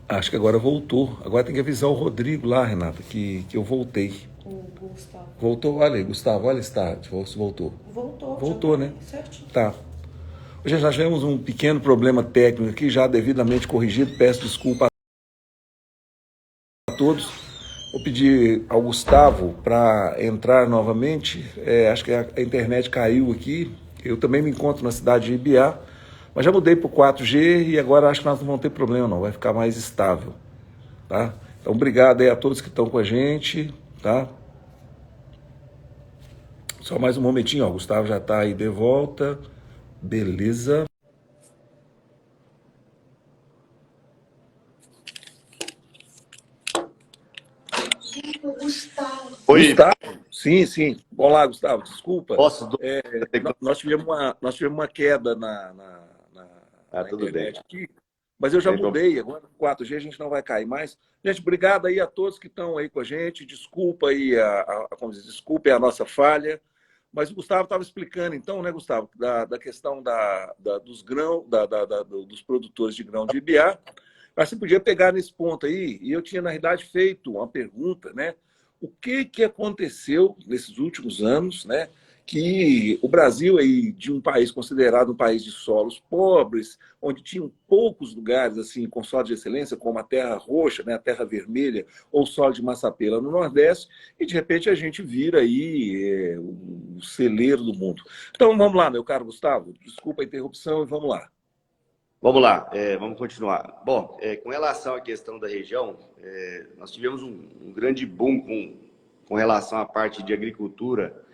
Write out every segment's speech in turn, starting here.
Acho que agora voltou. Agora tem que avisar o Rodrigo lá, Renata, que eu voltei. O Gustavo. Voltou, olha aí, Gustavo, olha está, voltou. Voltou, já tá Voltou, né? aí, certinho. Tá. Hoje já tivemos um pequeno problema técnico aqui, já devidamente corrigido. Peço desculpa a todos. Vou pedir ao Gustavo para entrar novamente. Acho que a internet caiu aqui. Eu também me encontro na cidade de Ibiá, mas já mudei para o 4G e agora acho que nós não vamos ter problema, não. Vai ficar mais estável, tá? Então, obrigado aí a todos que estão com a gente, tá? Só mais um momentinho, ó. O Gustavo já está aí de volta. Beleza. Oi, Gustavo, sim, sim. Olá, Gustavo, desculpa. posso? Nós tivemos uma queda Ah, na tudo bem. internet aqui, mas eu já Sem problema. mudei. Agora no 4G a gente não vai cair mais. Gente, obrigado aí a todos que estão aí com a gente. Desculpa aí, como diz, desculpe a nossa falha. Mas o Gustavo estava explicando, então, né, Gustavo, da questão dos grãos, dos produtores de grão de Ibiá. Mas você podia pegar nesse ponto aí, e eu tinha, na realidade, feito uma pergunta, né? O que aconteceu nesses últimos anos, né? Que o Brasil, aí, de um país considerado um país de solos pobres, onde tinham poucos lugares assim com solo de excelência, como a terra roxa, né, a terra vermelha, ou o solo de Massapela no Nordeste, e de repente a gente vira aí o celeiro do mundo. Então vamos lá, meu caro Gustavo, desculpa a interrupção e vamos lá. Vamos lá, vamos continuar. Bom, com relação à questão da região, nós tivemos um grande boom com relação à parte de agricultura.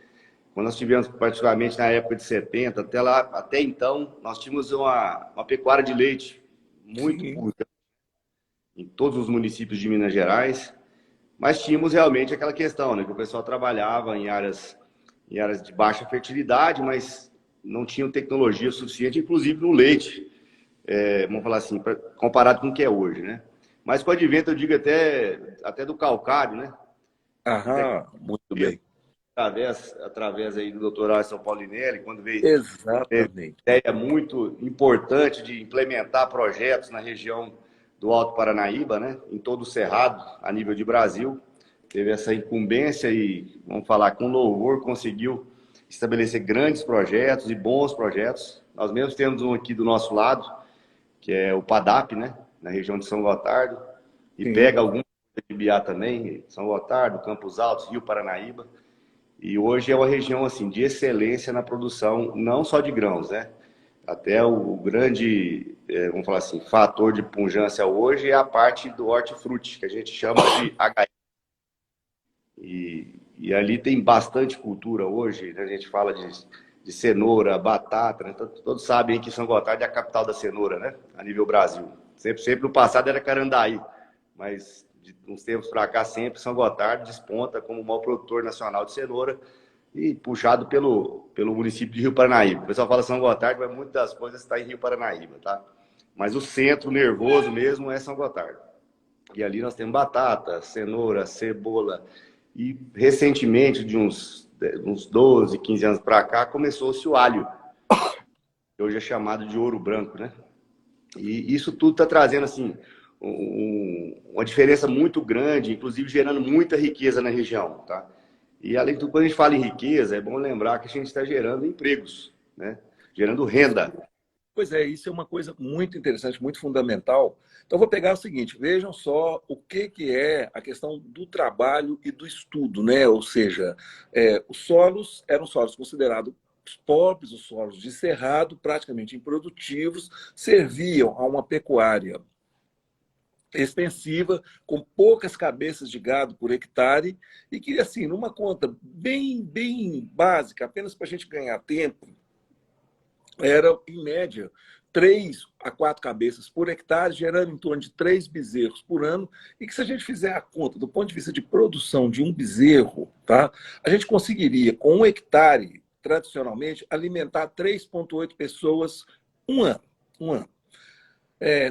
Quando nós tivemos, particularmente na época de 70, até lá, até então, nós tínhamos uma pecuária de leite muito Sim, pura em todos os municípios de Minas Gerais, mas tínhamos realmente aquela questão, né, que o pessoal trabalhava em áreas de baixa fertilidade, mas não tinham tecnologia suficiente, inclusive no leite, vamos falar assim, comparado com o que é hoje, né? Mas com o advento, eu digo até do calcário, né? A aham, muito tecnologia, bem. através aí do doutor Alisson Paulinelli, quando veio Exatamente. uma ideia muito importante de implementar projetos na região do Alto Paranaíba, né? Em todo o Cerrado, a nível de Brasil. Teve essa incumbência e, vamos falar, com louvor, conseguiu estabelecer grandes projetos e bons projetos. Nós mesmos temos um aqui do nosso lado, que é o PADAP, né? Na região de São Gotardo, e Sim. pega alguns de Biá também, São Gotardo, Campos Altos, Rio Paranaíba. E hoje é uma região assim de excelência na produção, não só de grãos, né? Até o grande, vamos falar assim, fator de pujança hoje é a parte do hortifruti, que a gente chama de HI. E ali tem bastante cultura hoje, né? A gente fala de cenoura, batata, né? Todos sabem que São Gotardo é a capital da cenoura, né? A nível Brasil. Sempre no passado era Carandaí, mas de uns tempos para cá sempre São Gotardo desponta como o maior produtor nacional de cenoura e puxado pelo município de Rio Paranaíba. O pessoal fala São Gotardo, mas muitas das coisas estão em Rio Paranaíba, tá? Mas o centro nervoso mesmo é São Gotardo. E ali nós temos batata, cenoura, cebola. E recentemente, de uns 12, 15 anos para cá, começou-se o alho, que hoje é chamado de ouro branco, né? E isso tudo está trazendo assim uma diferença muito grande, inclusive gerando muita riqueza na região, tá? E além de tudo, quando a gente fala em riqueza, é bom lembrar que a gente está gerando empregos, né? Gerando renda. Pois é, isso é uma coisa muito interessante, muito fundamental. Então, vou pegar o seguinte: vejam só o que é a questão do trabalho e do estudo, né? Ou seja, os solos eram solos considerados pobres, os solos de cerrado, praticamente improdutivos, serviam a uma pecuária extensiva, com poucas cabeças de gado por hectare, e que, assim, numa conta bem básica, apenas para a gente ganhar tempo, era, em média, 3 a 4 cabeças por hectare, gerando em torno de 3 bezerros por ano, e que se a gente fizer a conta do ponto de vista de produção de um bezerro, tá, a gente conseguiria, com 1 hectare, tradicionalmente, alimentar 3,8 pessoas um ano. Um ano.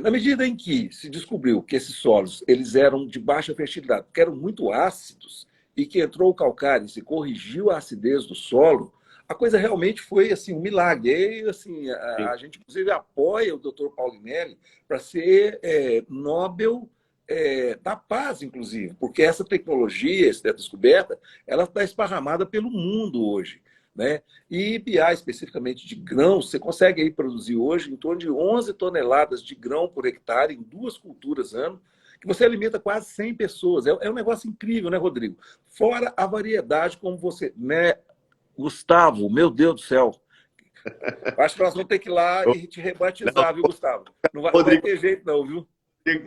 Na medida em que se descobriu que esses solos eles eram de baixa fertilidade, porque eram muito ácidos, e que entrou o calcário e se corrigiu a acidez do solo, a coisa realmente foi assim, um milagre. E, assim, Sim. a gente, inclusive, apoia o Dr. Paulinelli para ser Nobel da Paz, inclusive, porque essa tecnologia, essa descoberta, ela está esparramada pelo mundo hoje. Né? E IPA, especificamente de grãos, você consegue aí produzir hoje em torno de 11 toneladas de grão por hectare em 2 culturas ano, que você alimenta quase 100 pessoas. É um negócio incrível, né, Rodrigo? Fora a variedade, como você... Né, Gustavo, meu Deus do céu. Acho que nós vamos ter que ir lá e te Não, rebatizar, viu, Gustavo? Não vai Rodrigo, ter jeito não, viu?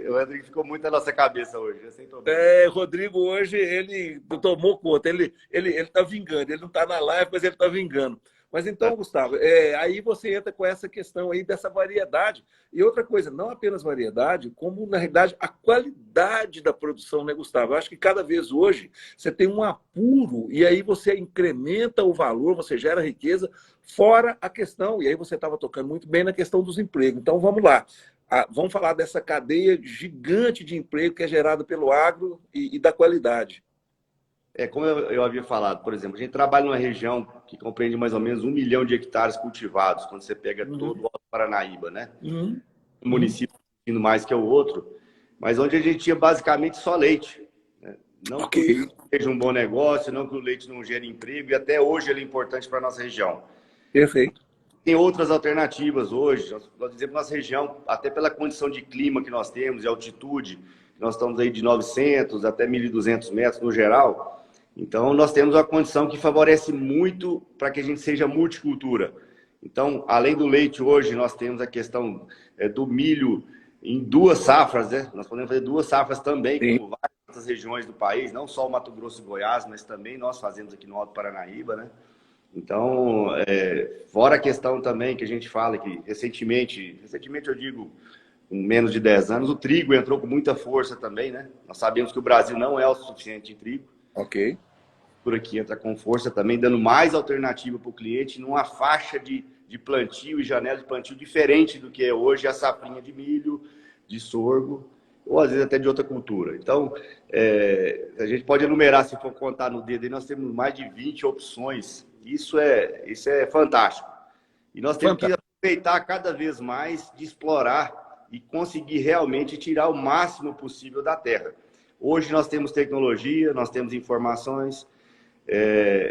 o Rodrigo ficou muito na nossa cabeça hoje, eu sei também. Rodrigo hoje, ele tomou conta, ele está vingando, ele não está na live, mas ele está vingando. Mas então, Gustavo, aí você entra com essa questão aí dessa variedade. E outra coisa, não apenas variedade, como, na realidade, a qualidade da produção, né, Gustavo? Eu acho que cada vez hoje você tem um apuro e aí você incrementa o valor, você gera riqueza, fora a questão, e aí você estava tocando muito bem na questão dos empregos. Então, vamos lá. Vamos falar dessa cadeia gigante de emprego que é gerada pelo agro e da qualidade. Como eu havia falado, por exemplo, a gente trabalha numa região que compreende mais ou menos 1 milhão de hectares cultivados, quando você pega todo o Alto Paranaíba, né? Um município indo mais que o outro, mas onde a gente tinha basicamente só leite. Né? Não que o leite seja um bom negócio, não que o leite não gere emprego, e até hoje ele é importante para a nossa região. Perfeito. Tem outras alternativas hoje, nós dizemos nossa região, até pela condição de clima que nós temos e altitude, nós estamos aí de 900 até 1.200 metros no geral. Então, nós temos uma condição que favorece muito para que a gente seja multicultura. Então, além do leite, hoje nós temos a questão do milho em 2 safras, né? Nós podemos fazer 2 safras também, Sim. como várias outras regiões do país, não só o Mato Grosso e Goiás, mas também nós fazemos aqui no Alto Paranaíba, né? Então, fora a questão também que a gente fala que recentemente eu digo, com menos de 10 anos, o trigo entrou com muita força também, né? Nós sabemos que o Brasil não é autossuficiente em trigo. Ok. Por aqui entra com força também, dando mais alternativa para o cliente numa faixa de plantio e janela de plantio diferente do que é hoje a safrinha de milho, de sorgo, ou às vezes até de outra cultura. Então, a gente pode enumerar, se for contar no dedo, aí nós temos mais de 20 opções. Isso é fantástico. E nós temos que aproveitar cada vez mais de explorar e conseguir realmente tirar o máximo possível da terra. Hoje nós temos tecnologia, nós temos informações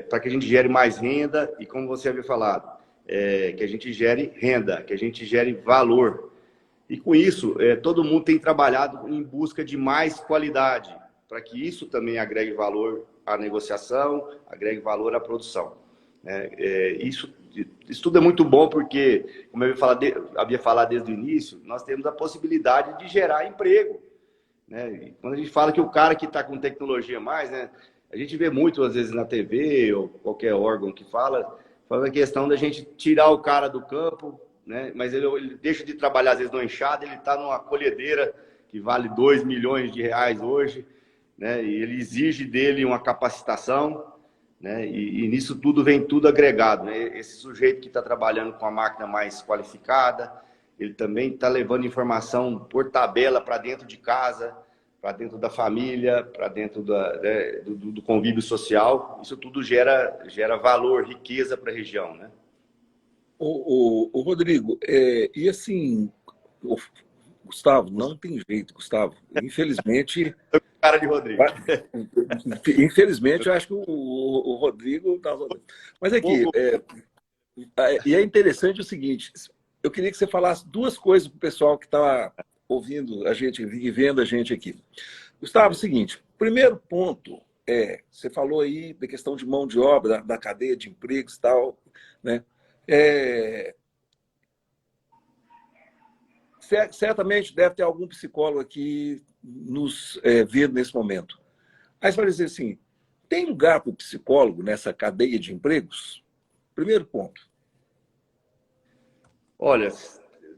para que a gente gere mais renda e, como você havia falado, que a gente gere renda, que a gente gere valor. E com isso, todo mundo tem trabalhado em busca de mais qualidade, para que isso também agregue valor à negociação, agregue valor à produção. Isso tudo é muito bom porque, como eu havia falado desde o início, nós temos a possibilidade de gerar emprego. Né? E quando a gente fala que o cara que está com tecnologia mais, né, a gente vê muito, às vezes, na TV ou qualquer órgão que fala a questão da gente tirar o cara do campo, né, mas ele deixa de trabalhar, às vezes, no enxada, ele está numa colhedeira que vale 2 milhões de reais hoje, né, e ele exige dele uma capacitação, né, e nisso tudo vem tudo agregado. Né? Esse sujeito que está trabalhando com a máquina mais qualificada, ele também está levando informação por tabela para dentro de casa, para dentro da família, para dentro do convívio social. Isso tudo gera valor, riqueza para a região, né? O Rodrigo, e assim, Gustavo, não tem jeito, Gustavo. Infelizmente... Cara de Rodrigo. Infelizmente, eu acho que o Rodrigo... Mas aqui, e é interessante o seguinte, eu queria que você falasse 2 coisas para o pessoal que está ouvindo a gente e vendo a gente aqui. Gustavo, é o seguinte, primeiro ponto você falou aí da questão de mão de obra, da cadeia de empregos e tal, né? Certamente deve ter algum psicólogo aqui nos vendo nesse momento. Aí você vai dizer assim, tem lugar para o psicólogo nessa cadeia de empregos? Primeiro ponto. Olha,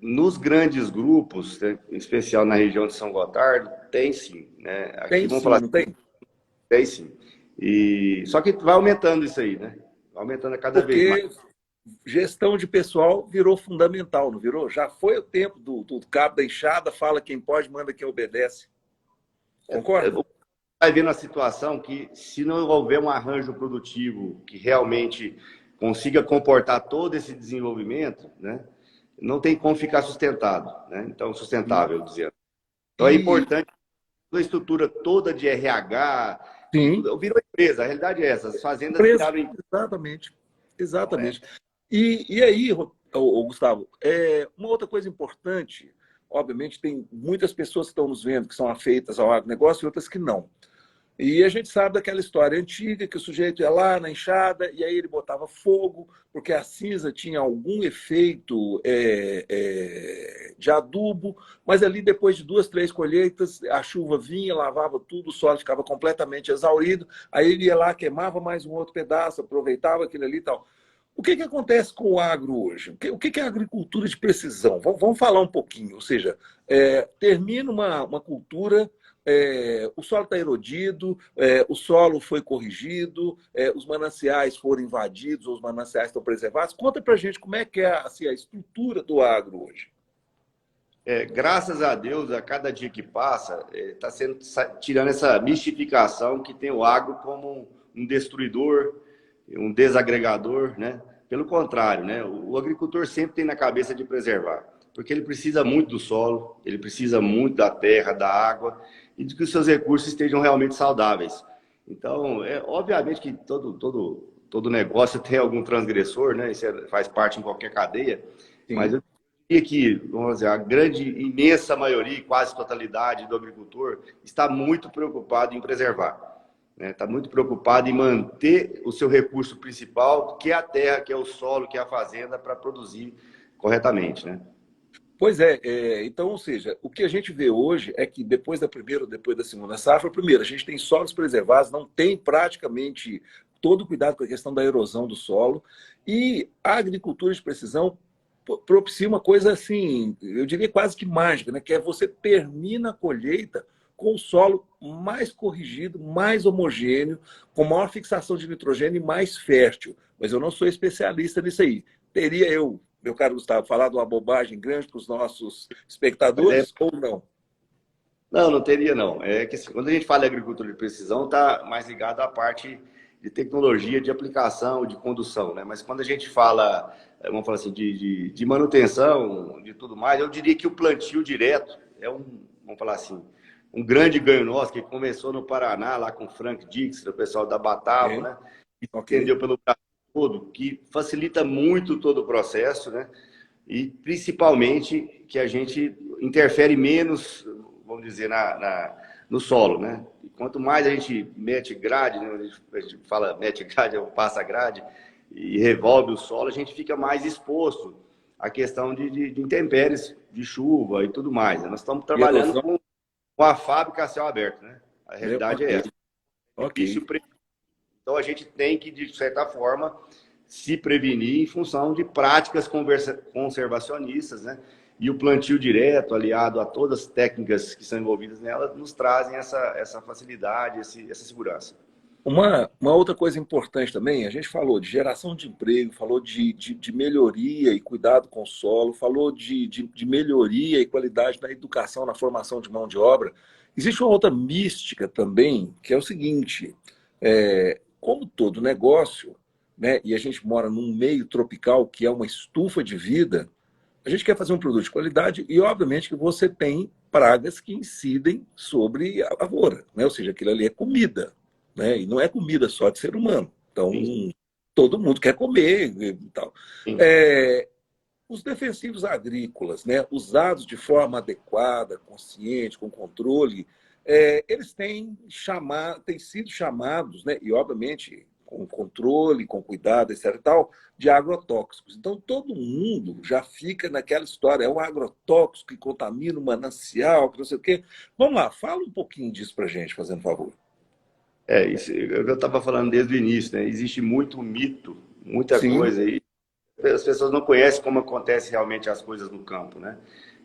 nos grandes grupos, em especial na região de São Gotardo, tem sim. Né? Aqui, tem vamos sim, falar não assim, tem? Tem sim. Só que vai aumentando isso aí, né? Vai aumentando a cada vez mais. Porque gestão de pessoal virou fundamental, não virou? Já foi o tempo do cabo da enxada, fala quem pode, manda quem obedece. Concorda? Vai vendo a situação que, se não houver um arranjo produtivo que realmente consiga comportar todo esse desenvolvimento, né, não tem como ficar sustentado, né? Então, sustentável, dizendo. Então, é importante a estrutura toda de RH, sim, virou empresa, a realidade é essa, as fazendas preço, viraram empresa. exatamente. Então, Exatamente. E aí, Gustavo, uma outra coisa importante, obviamente, tem muitas pessoas que estão nos vendo que são afeitas ao agronegócio e outras que não. E a gente sabe daquela história antiga que o sujeito ia lá na enxada e aí ele botava fogo, porque a cinza tinha algum efeito de adubo, mas ali depois de 2, 3 colheitas, a chuva vinha, lavava tudo, o solo ficava completamente exaurido, aí ele ia lá, queimava mais um outro pedaço, aproveitava aquilo ali e tal. O que acontece com o agro hoje? O que é a agricultura de precisão? Vamos falar um pouquinho. Ou seja, termina uma cultura, o solo está erodido, o solo foi corrigido, os mananciais foram invadidos, ou os mananciais estão preservados. Conta para a gente como é que é assim, a estrutura do agro hoje. Graças a Deus, a cada dia que passa, está tirando essa mistificação que tem o agro como um destruidor, um desagregador, né? Pelo contrário, né? O agricultor sempre tem na cabeça de preservar, porque ele precisa muito do solo, ele precisa muito da terra, da água e de que os seus recursos estejam realmente saudáveis. Então, obviamente que todo negócio tem algum transgressor, né? Isso faz parte em qualquer cadeia, Sim. mas eu diria que, vamos dizer, a grande, imensa maioria, quase totalidade do agricultor está muito preocupado em preservar. Está muito preocupado em manter o seu recurso principal, que é a terra, que é o solo, que é a fazenda, para produzir corretamente, né? Pois então, ou seja, o que a gente vê hoje é que depois da primeira ou depois da segunda safra, primeiro, a gente tem solos preservados, não tem praticamente todo o cuidado com a questão da erosão do solo, e a agricultura de precisão propicia uma coisa assim, eu diria quase que mágica, né? Que é você termina a colheita com o solo mais corrigido, mais homogêneo, com maior fixação de nitrogênio e mais fértil. Mas eu não sou especialista nisso aí. Teria eu, meu caro Gustavo, falado uma bobagem grande para os nossos espectadores ou não? Não, não teria não. É que assim, quando a gente fala de agricultura de precisão, está mais ligado à parte de tecnologia, de aplicação, de condução, né? Mas quando a gente fala, vamos falar assim, de manutenção, de tudo mais, eu diria que o plantio direto é vamos falar assim, um grande ganho nosso, que começou no Paraná, lá com o Frank Dix, o pessoal da Batavo, né? E Okay. entendeu pelo Brasil todo, que facilita muito todo o processo, né? E principalmente que a gente interfere menos, vamos dizer, no solo, né? E quanto mais a gente mete grade, né? A gente fala mete grade, passa grade e revolve o solo, a gente fica mais exposto à questão de intempéries, de chuva e tudo mais. Nós estamos trabalhando com a fábrica a céu aberto, né? A realidade é essa. Okay. Então a gente tem que, de certa forma, se prevenir em função de práticas conservacionistas, né? E o plantio direto, aliado a todas as técnicas que são envolvidas nela, nos trazem essa facilidade, essa segurança. Uma outra coisa importante também, a gente falou de geração de emprego, falou de melhoria e cuidado com o solo, falou de melhoria e qualidade na educação, na formação de mão de obra. Existe uma outra mística também, que é o seguinte, como todo negócio, né, e a gente mora num meio tropical que é uma estufa de vida, a gente quer fazer um produto de qualidade e, obviamente, que você tem pragas que incidem sobre a lavoura, né? Ou seja, aquilo ali é comida, né? E não é comida só de ser humano. Então, Sim. todo mundo quer comer e tal. Sim. Os defensivos agrícolas, né, usados de forma adequada, consciente, com controle, eles têm sido chamados, né, e, obviamente, com controle, com cuidado, etc. e tal, de agrotóxicos. Então, todo mundo já fica naquela história, é um agrotóxico que contamina o manancial, que não sei o quê. Vamos lá, fala um pouquinho disso para a gente, fazendo favor. Isso eu estava falando desde o início, né? Existe muito mito, muita Sim. coisa aí. As pessoas não conhecem como acontecem realmente as coisas no campo, né?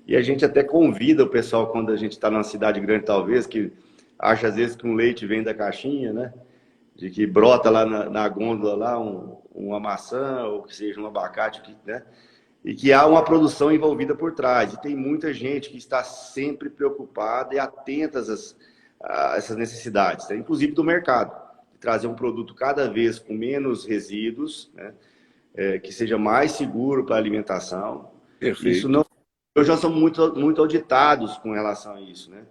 E a gente até convida o pessoal, quando a gente está numa cidade grande, talvez, que acha às vezes que um leite vem da caixinha, né? De que brota lá na gôndola lá uma maçã, ou que seja um abacate, né? E que há uma produção envolvida por trás. E tem muita gente que está sempre preocupada e atenta a essas necessidades, né? Inclusive do mercado, de trazer um produto cada vez com menos resíduos, né? que seja mais seguro para a alimentação. Perfeito. Isso não, eu já sou muito auditados com relação a isso, né?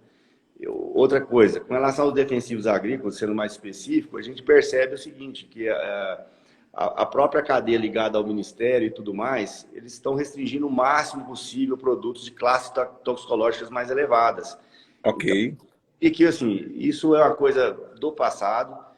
Outra coisa, com relação aos defensivos agrícolas, sendo mais específico, a gente percebe o seguinte, que a própria cadeia ligada ao Ministério e tudo mais, eles estão restringindo o máximo possível produtos de classes toxicológicas mais elevadas. Ok. Então, e que, assim, isso é uma coisa do passado.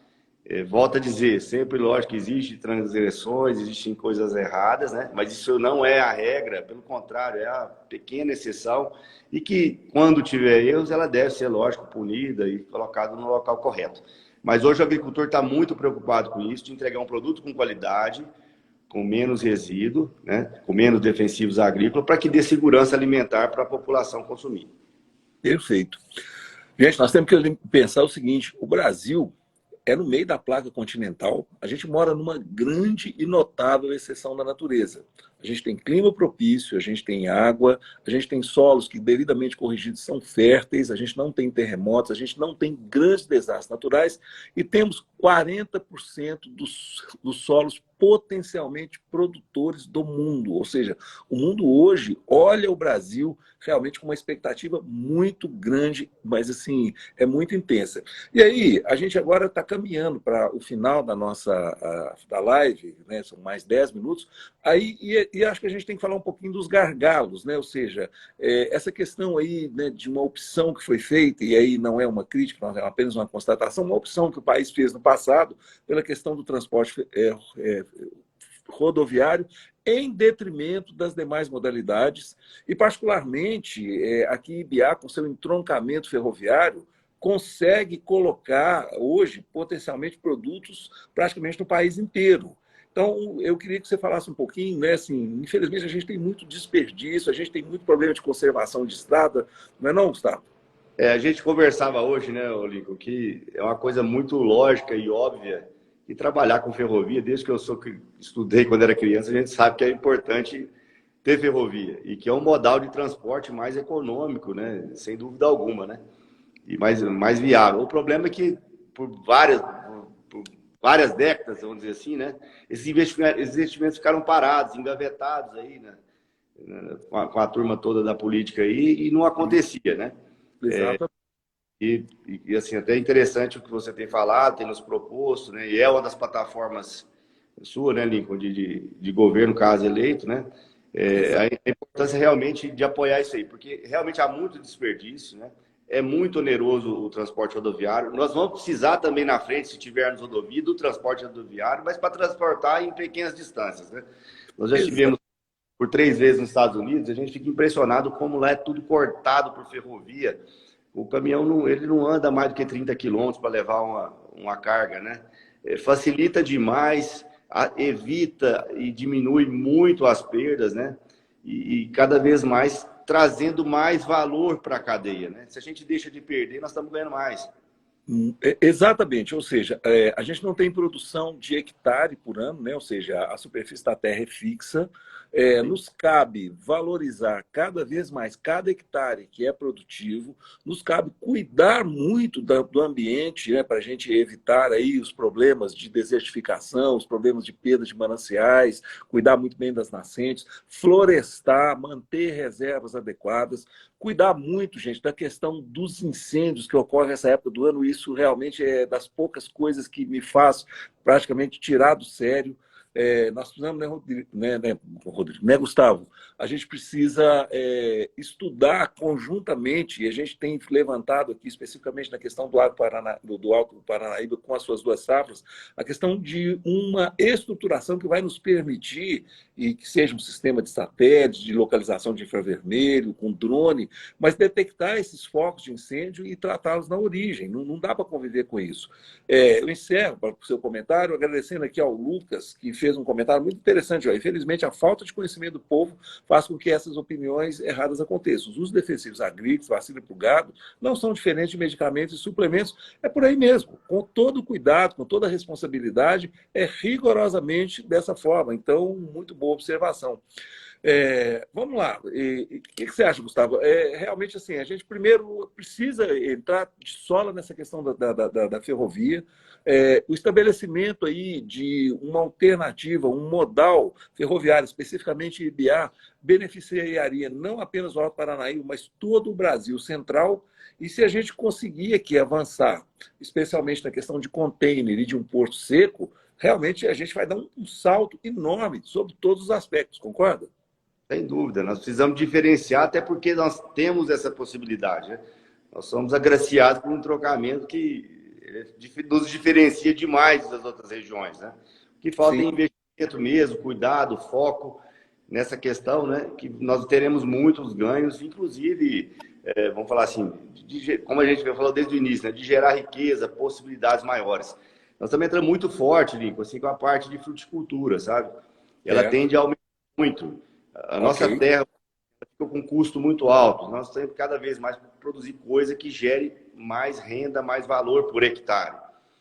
Volto a dizer, sempre, lógico, existem transgressões, existem coisas erradas, né? Mas isso não é a regra, pelo contrário, é a pequena exceção e que, quando tiver erros, ela deve ser, lógico, punida e colocada no local correto. Mas hoje o agricultor está muito preocupado com isso, de entregar um produto com qualidade, com menos resíduo, né? Com menos defensivos agrícolas, para que dê segurança alimentar para a população consumir. Perfeito. Gente, nós temos que pensar o seguinte, o Brasil é no meio da placa continental, a gente mora numa grande e notável exceção da natureza. A gente tem clima propício, a gente tem água, a gente tem solos que devidamente corrigidos são férteis, a gente não tem terremotos, a gente não tem grandes desastres naturais e temos 40% dos solos potencialmente produtores do mundo. Ou seja, o mundo hoje olha o Brasil realmente com uma expectativa muito grande, mas assim, é muito intensa. E aí, a gente agora está caminhando para o final da nossa da live, né? São mais 10 minutos, aí, e acho que a gente tem que falar um pouquinho dos gargalos, né? Ou seja, essa questão aí, né, de uma opção que foi feita, e aí não é uma crítica, não é apenas uma constatação, uma opção que o país fez no passado pela questão do transporte rodoviário em detrimento das demais modalidades e, particularmente, aqui em Ibiá, com seu entroncamento ferroviário, consegue colocar hoje, potencialmente, produtos praticamente no país inteiro. Então, eu queria que você falasse um pouquinho, né? Assim, infelizmente, a gente tem muito desperdício, a gente tem muito problema de conservação de estrada, não é não, Gustavo? A gente conversava hoje, né, Lincoln, que é uma coisa muito lógica e óbvia que trabalhar com ferrovia, desde que eu estudei quando era criança, a gente sabe que é importante ter ferrovia e que é um modal de transporte mais econômico, né, sem dúvida alguma, né, e mais viável. O problema é que por várias décadas, vamos dizer assim, né, esses investimentos ficaram parados, engavetados aí, né, com a turma toda da política aí, e não acontecia, né? Exato. E assim, até interessante o que você tem falado, tem nos proposto, né? E é uma das plataformas sua, né, Lincoln, de governo, caso eleito, né? A importância realmente de apoiar isso aí, porque realmente há muito desperdício, né? É muito oneroso o transporte rodoviário. Nós vamos precisar também na frente, se tivermos rodovia, do transporte rodoviário, mas para transportar em pequenas distâncias, né? Nós já estivemos por 3 vezes nos Estados Unidos, a gente fica impressionado como lá é tudo cortado por ferrovia. O caminhão ele não anda mais do que 30 quilômetros para levar uma carga, né? Facilita demais, evita e diminui muito as perdas, né? E cada vez mais trazendo mais valor para a cadeia, né? Se a gente deixa de perder, nós estamos ganhando mais. Exatamente, ou seja, a gente não tem produção de hectare por ano, né? Ou seja, a superfície da terra é fixa, nos cabe valorizar cada vez mais cada hectare que é produtivo, nos cabe cuidar muito do ambiente, né? Para a gente evitar aí os problemas de desertificação, os problemas de perda de mananciais, cuidar muito bem das nascentes, florestar, manter reservas adequadas, cuidar muito, gente, da questão dos incêndios que ocorrem nessa época do ano. Isso realmente é das poucas coisas que me faz praticamente tirar do sério. Nós precisamos, Rodrigo, né, Gustavo? A gente precisa estudar conjuntamente, e a gente tem levantado aqui, especificamente na questão do Alto Paranaíba, com as suas 2 safras, a questão de uma estruturação que vai nos permitir, e que seja um sistema de satélite, de localização de infravermelho, com drone, mas detectar esses focos de incêndio e tratá-los na origem. Não dá para conviver com isso. Eu encerro para o seu comentário, agradecendo aqui ao Lucas, que fez um comentário muito interessante. Infelizmente, a falta de conhecimento do povo faz com que essas opiniões erradas aconteçam. Os usos defensivos agrícolas, vacina para o gado, não são diferentes de medicamentos e suplementos. É por aí mesmo. Com todo o cuidado, com toda a responsabilidade, é rigorosamente dessa forma. Então, muito boa observação. Vamos lá. O que você acha, Gustavo? Realmente, assim, a gente primeiro precisa entrar de sola nessa questão da ferrovia. O estabelecimento aí de uma alternativa, um modal ferroviário, especificamente IBA, beneficiaria não apenas o Alto Paranaíba, mas todo o Brasil Central. E se a gente conseguir aqui avançar, especialmente na questão de container e de um porto seco, realmente a gente vai dar um salto enorme sobre todos os aspectos, concorda? Sem dúvida, nós precisamos diferenciar, até porque nós temos essa possibilidade, né? Nós somos agraciados por um trocamento que nos diferencia demais das outras regiões, né? O que falta é Sim. investimento mesmo, cuidado, foco nessa questão, né? Que nós teremos muitos ganhos, inclusive, vamos falar assim, como a gente falou desde o início, né? De gerar riqueza, possibilidades maiores. Nós também entramos muito forte, Lincoln, assim, com a parte de fruticultura, sabe? Ela tende a aumentar muito. A nossa terra fica com um custo muito alto. Nós temos cada vez mais que produzir coisa que gere mais renda, mais valor por hectare.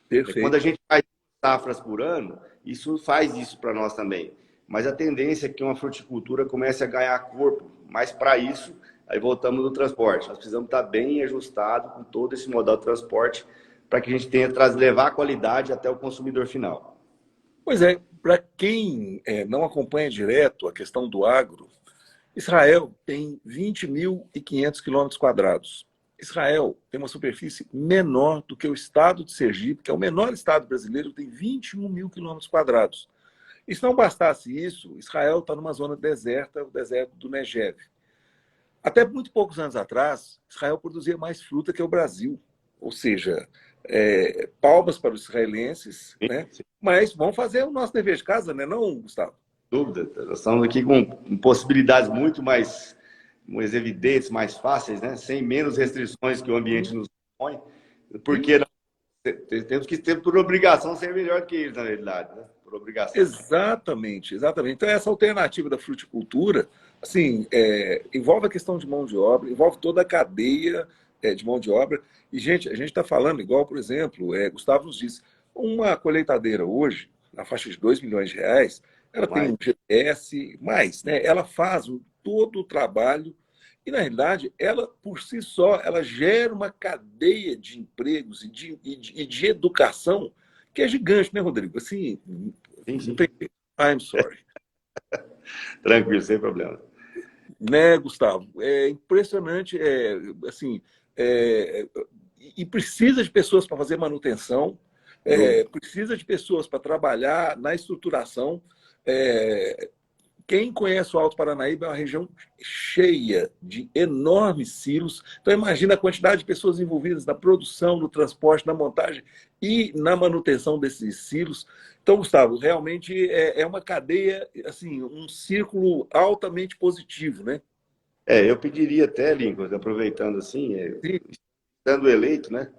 Perfeito. Quando a gente faz safras por ano, isso faz isso para nós também. Mas a tendência é que uma fruticultura comece a ganhar corpo. Mas para isso, aí voltamos no transporte. Nós precisamos estar bem ajustado com todo esse modal de transporte para que a gente tenha levar a qualidade até o consumidor final. Pois é, para quem não acompanha direto a questão do agro, Israel tem 20.500 quilômetros quadrados. Israel tem uma superfície menor do que o estado de Sergipe, que é o menor estado brasileiro, tem 21 mil quilômetros quadrados. E se não bastasse isso, Israel está numa zona deserta, o deserto do Negev. Até muito poucos anos atrás, Israel produzia mais fruta que o Brasil. Ou seja, palmas para os israelenses, né? Mas vamos fazer o nosso dever de casa, né, não, Gustavo? Dúvida. Nós estamos aqui com possibilidades muito mais evidentes, mais fáceis, né? Sem menos restrições que o ambiente nos põe. Porque temos que ter por obrigação ser melhor que eles, na realidade, né? Por obrigação. Exatamente, exatamente. Então, essa alternativa da fruticultura, assim, envolve a questão de mão de obra, envolve toda a cadeia de mão de obra. E, gente, a gente está falando, igual, por exemplo, Gustavo nos disse, uma colheitadeira hoje, na faixa de 2 milhões de reais, ela tem um GPS, mais, né? Ela faz todo o trabalho e, na realidade, ela, por si só, ela gera uma cadeia de empregos e de educação que é gigante, né, Rodrigo? Assim, sim. I'm sorry. Tranquilo, sem problema. Né, Gustavo? É impressionante, assim, e precisa de pessoas para fazer manutenção, precisa de pessoas para trabalhar na estruturação. Quem conhece o Alto Paranaíba é uma região cheia de enormes silos. Então, imagina a quantidade de pessoas envolvidas na produção, no transporte, na montagem e na manutenção desses silos. Então, Gustavo, realmente é uma cadeia, assim, um círculo altamente positivo, né? Eu pediria até, Lincoln, aproveitando assim, sendo eleito, né?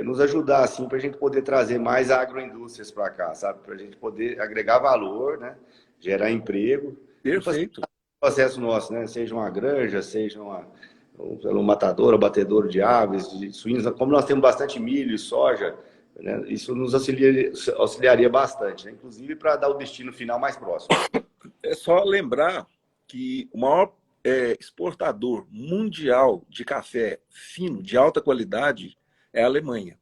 Nos ajudar, assim, para a gente poder trazer mais agroindústrias para cá, sabe? Para a gente poder agregar valor, né? Gerar emprego. Perfeito. O processo nosso, né? Seja uma granja, seja um matador, um batedouro de aves, de suínos. Como nós temos bastante milho e soja, né? Isso nos auxiliaria bastante, né? Inclusive para dar o destino final mais próximo. É só lembrar que o maior exportador mundial de café fino, de alta qualidade, é a Alemanha.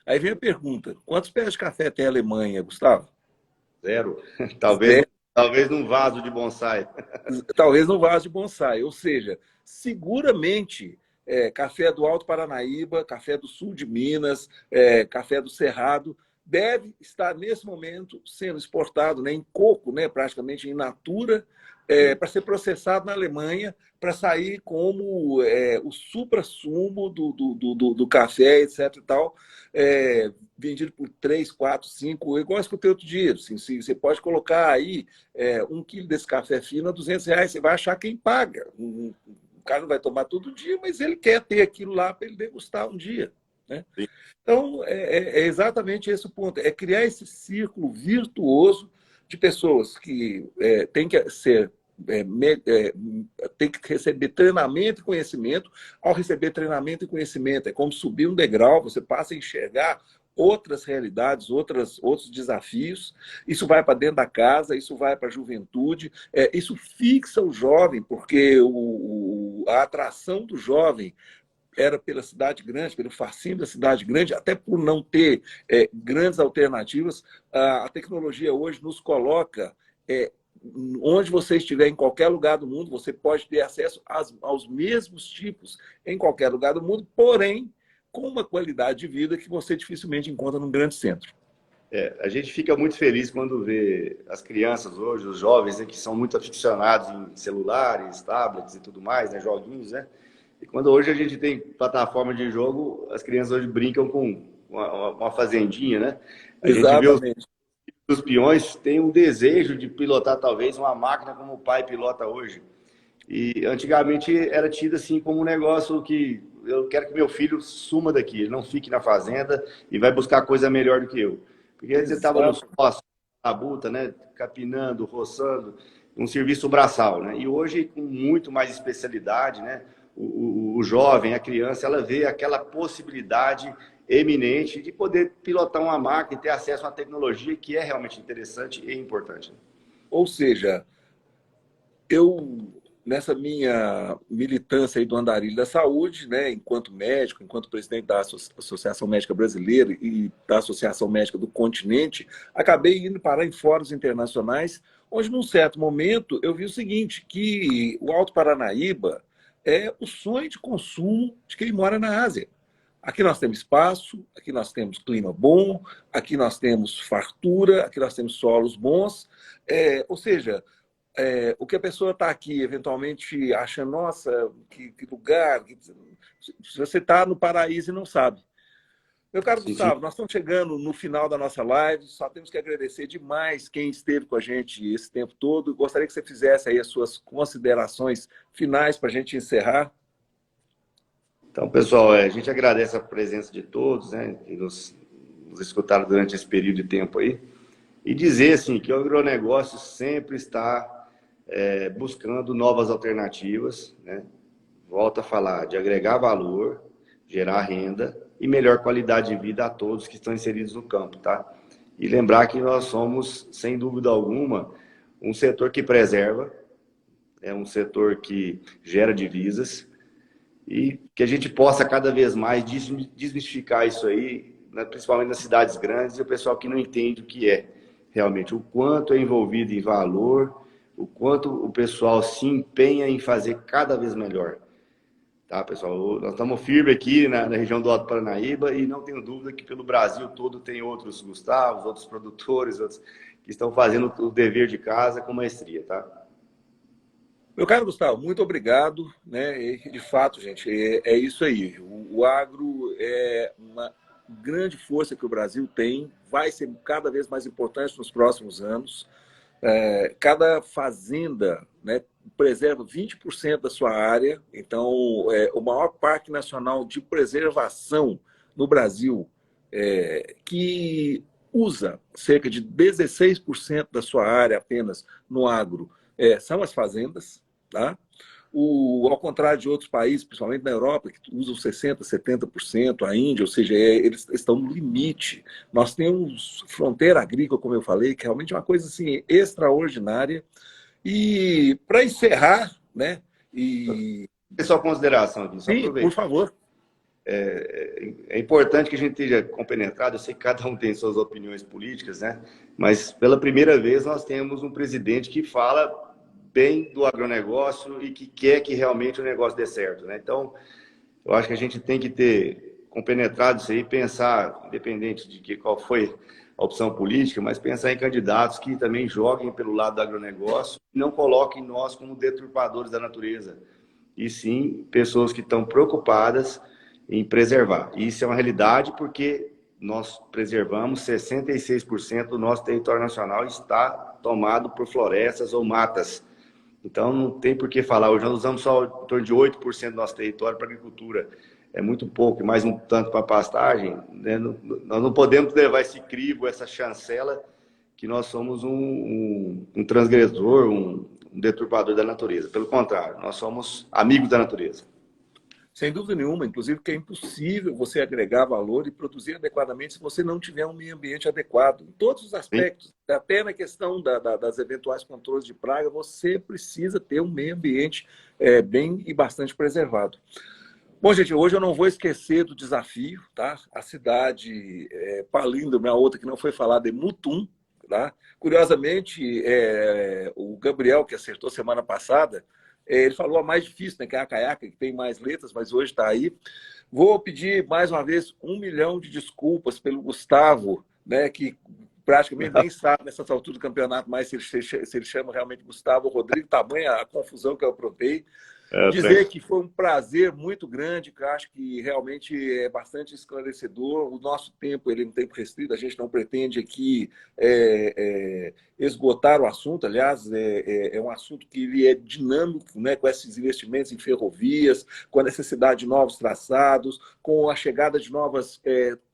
Aí vem a pergunta, quantos pés de café tem a Alemanha, Gustavo? 0. Talvez num vaso de bonsai. Talvez num vaso de bonsai. Ou seja, seguramente café do Alto Paranaíba, café do Sul de Minas, café do Cerrado, deve estar, nesse momento, sendo exportado, né, em coco, né, praticamente in natura, para ser processado na Alemanha, para sair como o supra-sumo do café, etc. e tal, vendido por 3, 4, 5, igual eu escutei outro dia. Assim, você pode colocar aí 1 quilo desse café fino a R$200, você vai achar quem paga. O cara não vai tomar todo dia, mas ele quer ter aquilo lá para ele degustar um dia, né? Então, é exatamente esse o ponto. É criar esse círculo virtuoso de pessoas que têm que ser... tem que receber treinamento e conhecimento. Ao receber treinamento e conhecimento, é como subir um degrau, você passa a enxergar outras realidades, outros desafios. Isso vai para dentro da casa, isso vai para a juventude, isso fixa o jovem, porque a atração do jovem era pela cidade grande, pelo fascínio da cidade grande, até por não ter grandes alternativas. A tecnologia hoje nos coloca onde você estiver, em qualquer lugar do mundo, você pode ter acesso aos mesmos tipos em qualquer lugar do mundo, porém com uma qualidade de vida que você dificilmente encontra num grande centro. A gente fica muito feliz quando vê as crianças hoje, os jovens, né, que são muito aficionados em celulares, tablets e tudo mais, né, joguinhos, né? E quando hoje a gente tem plataforma de jogo, as crianças hoje brincam com uma fazendinha, né? A gente vê Exatamente. os peões têm um desejo de pilotar talvez uma máquina como o pai pilota hoje. E antigamente era tido assim como um negócio que eu quero que meu filho suma daqui, ele não fique na fazenda e vai buscar coisa melhor do que eu. Porque antes ele estava no sócio, na buta, né, capinando, roçando, um serviço braçal, né? E hoje com muito mais especialidade, né? O jovem, a criança, ela vê aquela possibilidade eminente de poder pilotar uma máquina e ter acesso a uma tecnologia que é realmente interessante e importante. Ou seja, nessa minha militância aí do Andarilho da Saúde, né, enquanto médico, enquanto presidente da Associação Médica Brasileira e da Associação Médica do Continente, acabei indo parar em fóruns internacionais, onde, num certo momento, eu vi o seguinte, que o Alto Paranaíba é o sonho de consumo de quem mora na Ásia. Aqui nós temos espaço, aqui nós temos clima bom, aqui nós temos fartura, aqui nós temos solos bons, ou seja, o que a pessoa está aqui, eventualmente, achando, nossa, que lugar, se você está no paraíso e não sabe. Meu caro Sim, Gustavo, sim. nós estamos chegando no final da nossa live, só temos que agradecer demais quem esteve com a gente esse tempo todo. Gostaria que você fizesse aí as suas considerações finais para a gente encerrar. Então, pessoal, a gente agradece a presença de todos, né, que nos escutaram durante esse período de tempo aí, e dizer assim que o agronegócio sempre está buscando novas alternativas, né? Volto a falar de agregar valor, gerar renda e melhor qualidade de vida a todos que estão inseridos no campo, tá? E lembrar que nós somos, sem dúvida alguma, um setor que preserva, é um setor que gera divisas e que a gente possa cada vez mais desmistificar isso aí, né, principalmente nas cidades grandes, e o pessoal que não entende o que é realmente, o quanto é envolvido em valor, o quanto o pessoal se empenha em fazer cada vez melhor. Tá, pessoal? Nós estamos firmes aqui na região do Alto Paranaíba e não tenho dúvida que pelo Brasil todo tem outros Gustavos, outros produtores, outros que estão fazendo o dever de casa com maestria, tá? Meu caro Gustavo, muito obrigado, né? E, de fato, gente, é isso aí. O agro é uma grande força que o Brasil tem, vai ser cada vez mais importante nos próximos anos. Cada fazenda, né, preserva 20% da sua área, então o maior parque nacional de preservação no Brasil, que usa cerca de 16% da sua área apenas no agro, são as fazendas, tá? Ao contrário de outros países, principalmente na Europa, que usam 60%, 70%, a Índia, ou seja, eles estão no limite. Nós temos fronteira agrícola, como eu falei, que realmente é uma coisa assim, extraordinária. E para encerrar, né? Só consideração aqui, só Sim, por aproveita. favor. É importante que a gente esteja compenetrado, eu sei que cada um tem suas opiniões políticas, né? Mas pela primeira vez nós temos um presidente que fala bem do agronegócio e que quer que realmente o negócio dê certo, né? Então, eu acho que a gente tem que ter compenetrado isso aí, pensar, independente de qual foi a opção política, mas pensar em candidatos que também joguem pelo lado do agronegócio e não coloquem nós como deturpadores da natureza, e sim pessoas que estão preocupadas em preservar. E isso é uma realidade porque nós preservamos 66% do nosso território nacional está tomado por florestas ou matas. Então, não tem por que falar. Hoje nós usamos só em torno de 8% do nosso território para agricultura. É muito pouco, mais um tanto para pastagem. Né? Nós não podemos levar esse crivo, essa chancela, que nós somos um transgressor, um deturpador da natureza. Pelo contrário, nós somos amigos da natureza. Sem dúvida nenhuma, inclusive que é impossível você agregar valor e produzir adequadamente se você não tiver um meio ambiente adequado. Em todos os aspectos, até na questão das eventuais controles de praga, você precisa ter um meio ambiente bem e bastante preservado. Bom, gente, hoje eu não vou esquecer do desafio, tá? A cidade palíndrome, a outra que não foi falada, é Mutum, tá? Curiosamente, o Gabriel, que acertou semana passada, ele falou a mais difícil, né, que é a caiaca, que tem mais letras, mas hoje está aí. Vou pedir, mais uma vez, 1 milhão de desculpas pelo Gustavo, né, que praticamente nem sabe, nessa altura do campeonato, mais se ele chama realmente Gustavo Rodrigo, tamanha a confusão que eu aprontei. Dizer que foi um prazer muito grande, que eu acho que realmente é bastante esclarecedor. O nosso tempo ele é um tempo restrito, a gente não pretende aqui esgotar o assunto. Aliás, é um assunto que ele é dinâmico, né, com esses investimentos em ferrovias, com a necessidade de novos traçados, com a chegada de novas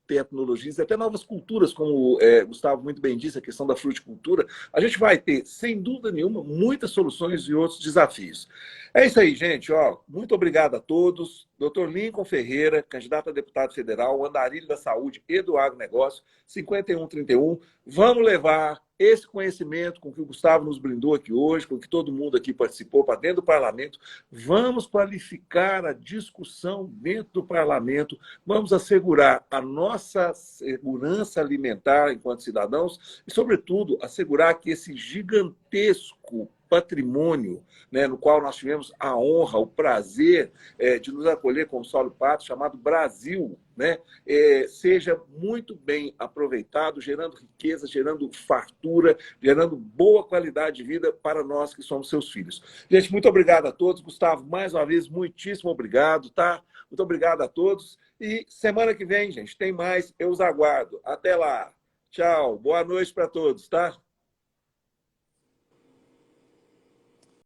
tecnologias, até novas culturas, como Gustavo muito bem disse, a questão da fruticultura. A gente vai ter, sem dúvida nenhuma, muitas soluções e outros desafios. É isso aí, gente. Muito obrigado a todos. Dr. Lincoln Ferreira, candidato a deputado federal, Andarilho da Saúde e do Agronegócio, 5131. Vamos levar esse conhecimento com que o Gustavo nos brindou aqui hoje, com que todo mundo aqui participou para dentro do parlamento. Vamos qualificar a discussão dentro do parlamento. Vamos assegurar a nossa segurança alimentar enquanto cidadãos e, sobretudo, assegurar que esse gigantesco patrimônio, né, no qual nós tivemos a honra, o prazer de nos acolher como solo pátrio, chamado Brasil, né, seja muito bem aproveitado, gerando riqueza, gerando fartura, gerando boa qualidade de vida para nós que somos seus filhos. Gente, muito obrigado a todos. Gustavo, mais uma vez, muitíssimo obrigado, tá? Muito obrigado a todos. E semana que vem, gente, tem mais. Eu os aguardo. Até lá. Tchau. Boa noite para todos, tá?